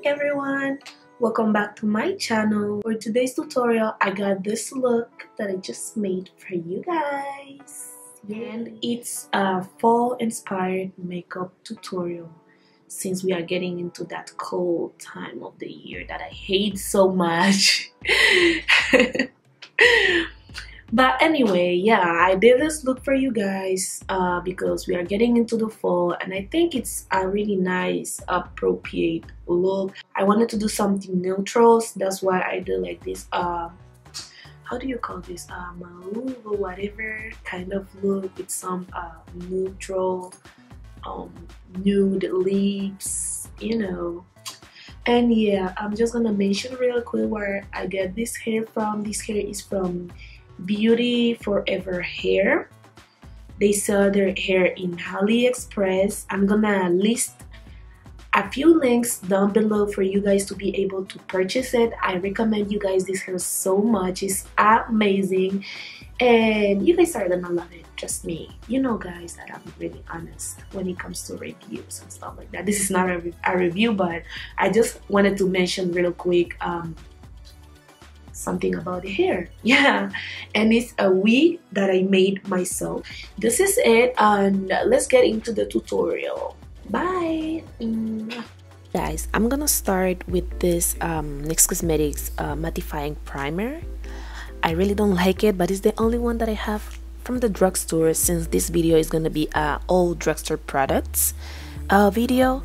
everyone, welcome back to my channel. For today's tutorial, I got this look that I just made for you guys. And it's a fall inspired makeup tutorial since we are getting into that cold time of the year that I hate so much. But anyway, yeah, I did this look for you guys because we are getting into the fall and I think it's a really nice, appropriate look. I wanted to do something neutral, so that's why I do like this, how do you call this, mauve or whatever kind of look with some neutral, nude lips, you know. And yeah, I'm just gonna mention real quick where I get this hair from. This hair is from Beauty Forever Hair. They sell their hair in AliExpress. I'm gonna list a few links down below for you guys to be able to purchase it. I recommend you guys this hair so much. It's amazing and you guys are gonna love it. Trust me. You know guys that I'm really honest when it comes to reviews and stuff like that. This is not a review, but I just wanted to mention real quick something about the hair. Yeah, and it's a wig that I made myself. This is it, and let's get into the tutorial. Bye. Guys, I'm gonna start with this NYX Cosmetics mattifying primer. I really don't like it, but it's the only one that I have from the drugstore, since this video is gonna be all drugstore products video.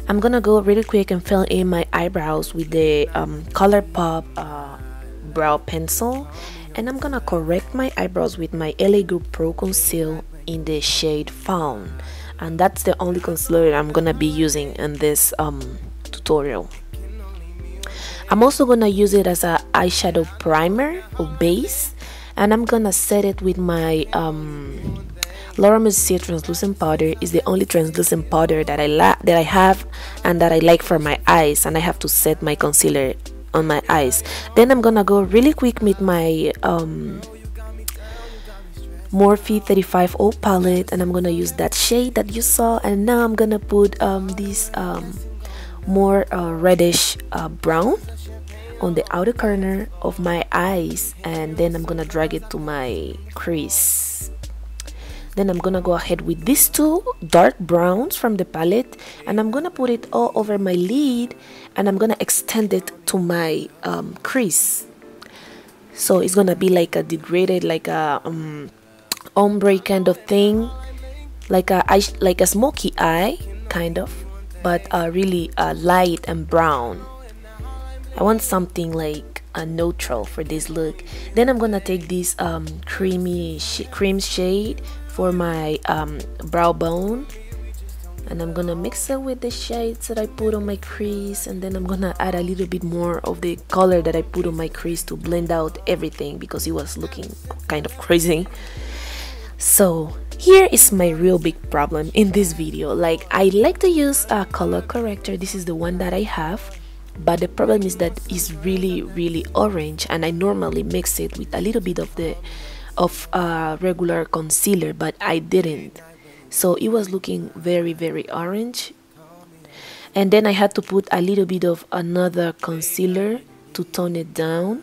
I'm gonna go really quick and fill in my eyebrows with the Colourpop brow pencil, and I'm gonna correct my eyebrows with my LA Group Pro Conceal in the shade Fawn, and that's the only concealer I'm gonna be using in this tutorial. I'm also gonna use it as a eyeshadow primer or base, and I'm gonna set it with my Laura Mercier translucent powder. Is the only translucent powder that I have and that I like for my eyes, and I have to set my concealer on my eyes. Then I'm gonna go really quick with my Morphe 35O palette, and I'm gonna use that shade that you saw, and now I'm gonna put this more reddish brown on the outer corner of my eyes, and then I'm gonna drag it to my crease. Then I'm gonna go ahead with these two dark browns from the palette, and I'm gonna put it all over my lid, and I'm gonna extend it to my crease. So it's gonna be like a degraded, like a ombre kind of thing, like a smoky eye kind of, but really light and brown. I want something like a neutral for this look. Then I'm gonna take this cream shade for my brow bone, and I'm gonna mix it with the shades that I put on my crease, and then I'm gonna add a little bit more of the color that I put on my crease to blend out everything because it was looking kind of crazy. So here is my real big problem in this video. Like, I like to use a color corrector. This is the one that I have, but the problem is that it's really orange, and I normally mix it with a little bit of the regular concealer, but I didn't, so it was looking very orange. And then I had to put a little bit of another concealer to tone it down.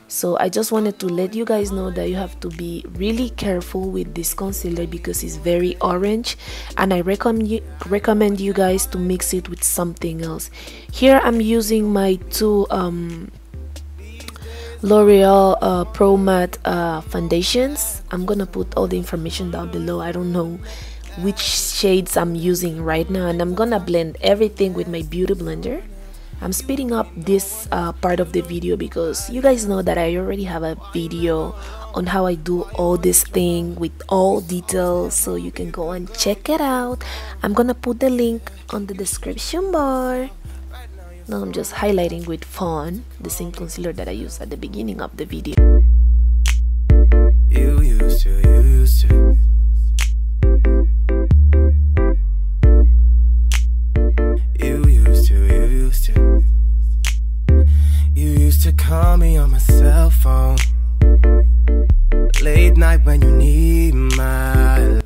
So I just wanted to let you guys know that you have to be really careful with this concealer because it's very orange, and I recommend you guys to mix it with something else. Here I'm using my two L'Oreal Pro Matte foundations. I'm gonna put all the information down below. I don't know which shades I'm using right now, and I'm gonna blend everything with my beauty blender. I'm speeding up this part of the video because you guys know that I already have a video on how I do all this thing with all details, so you can go and check it out. I'm gonna put the link on the description bar. Now I'm just highlighting with Fawn, the same concealer that I used at the beginning of the video. You used to. You used to call me on my cell phone late night when you need my love.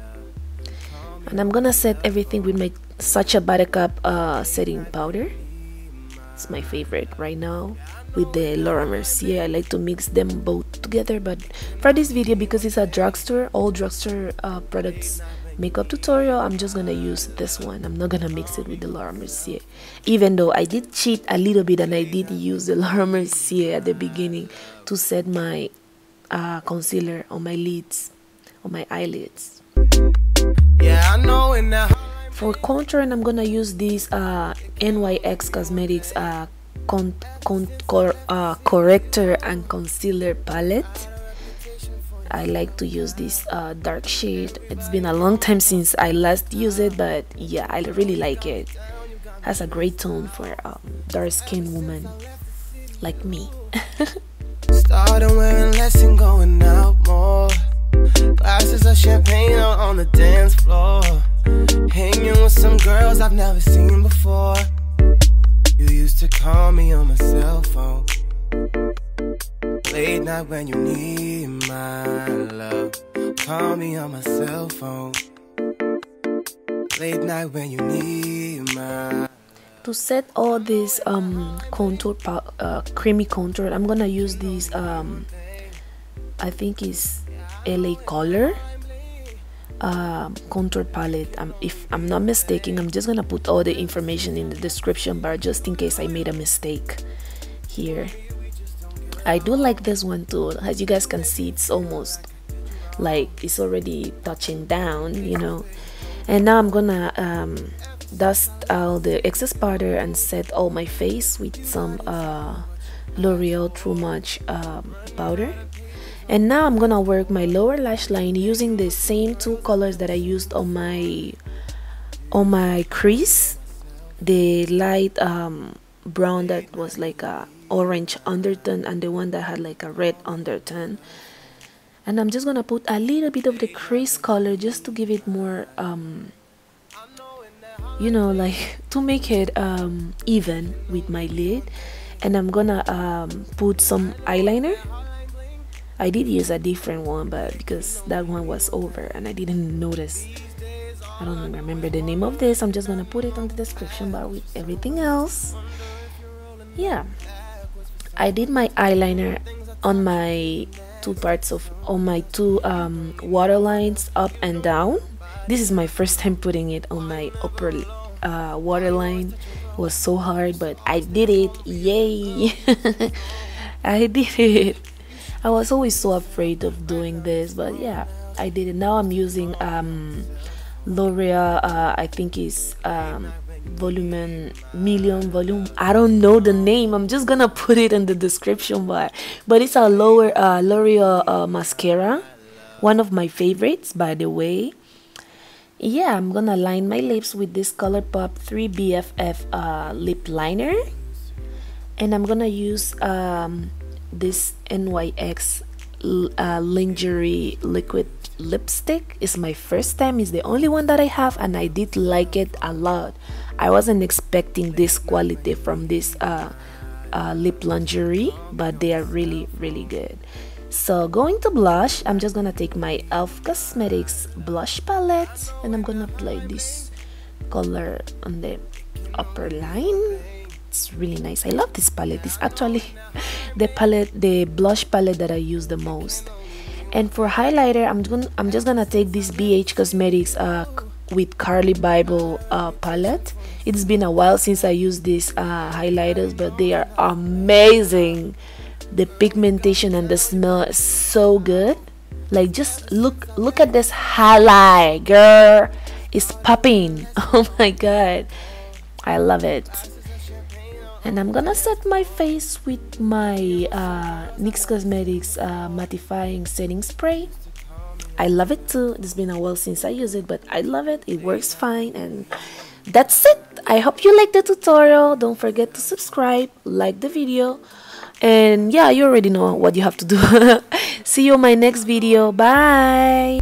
And I'm gonna set everything with my Sacha Buttercup setting powder. It's my favorite right now with the Laura Mercier. I like to mix them both together, but for this video, because it's a drugstore, all drugstore products makeup tutorial, I'm just gonna use this one. I'm not gonna mix it with the Laura Mercier, even though I did cheat a little bit and I did use the Laura Mercier at the beginning to set my concealer on my lids, on my eyelids. Yeah, I know. In the for contouring, I'm gonna use this NYX Cosmetics corrector and concealer palette. I like to use this dark shade. It's been a long time since I last used it, but yeah, I really like it. Has a great tone for dark skinned woman like me. Started wearing less and going out more. Glasses of champagne on the dance floor. Hanging with some girls I've never seen before. You used to call me on my cell phone. Late night when you need my love. Call me on my cell phone. Late night when you need my. To set all this contour, creamy contour, I'm gonna use this I think is LA Color contour palette. If I'm not mistaken, I'm just gonna put all the information in the description bar just in case I made a mistake here. I do like this one too. As you guys can see, it's almost like it's already touching down, you know. And now I'm gonna dust out the excess powder and set all my face with some L'Oreal True Match powder. And now I'm gonna work my lower lash line using the same two colors that I used on my crease, the light brown that was like a orange undertone and the one that had like a red undertone. And I'm just gonna put a little bit of the crease color just to give it more you know, like to make it even with my lid. And I'm gonna put some eyeliner. I did use a different one, but because that one was over and I didn't notice, I don't remember the name of this. I'm just gonna put it on the description bar with everything else. Yeah, I did my eyeliner on my on my two water lines up and down. This is my first time putting it on my upper waterline. It was so hard, but I did it. Yay! I did it. I was always so afraid of doing this, but yeah, I did it. Now I'm using L'Oreal, I think it's Million Volume. I don't know the name. I'm just gonna put it in the description bar. But it's a L'Oreal mascara, one of my favorites, by the way. Yeah, I'm gonna line my lips with this Colourpop 3BFF lip liner, and I'm gonna use this NYX Lingerie liquid lipstick. It's my first time. It's the only one that I have, and I did like it a lot. I wasn't expecting this quality from this lip lingerie, but they are really good. So going to blush, I'm just gonna take my e.l.f. Cosmetics blush palette and I'm gonna apply this color on the upper line. It's really nice. I love this palette. It's actually the blush palette that I use the most. And for highlighter, I'm just gonna take this BH Cosmetics with Carly Bybel palette. It's been a while since I used these highlighters, but they are amazing. The pigmentation and the smell is so good. Like, just look at this highlight, girl. It's popping. Oh my god, I love it. And I'm gonna set my face with my NYX Cosmetics Mattifying setting spray. I love it too. It's been a while since I used it, but I love it. It works fine. And that's it. I hope you liked the tutorial. Don't forget to subscribe, like the video, and yeah, you already know what you have to do. See you in my next video. Bye.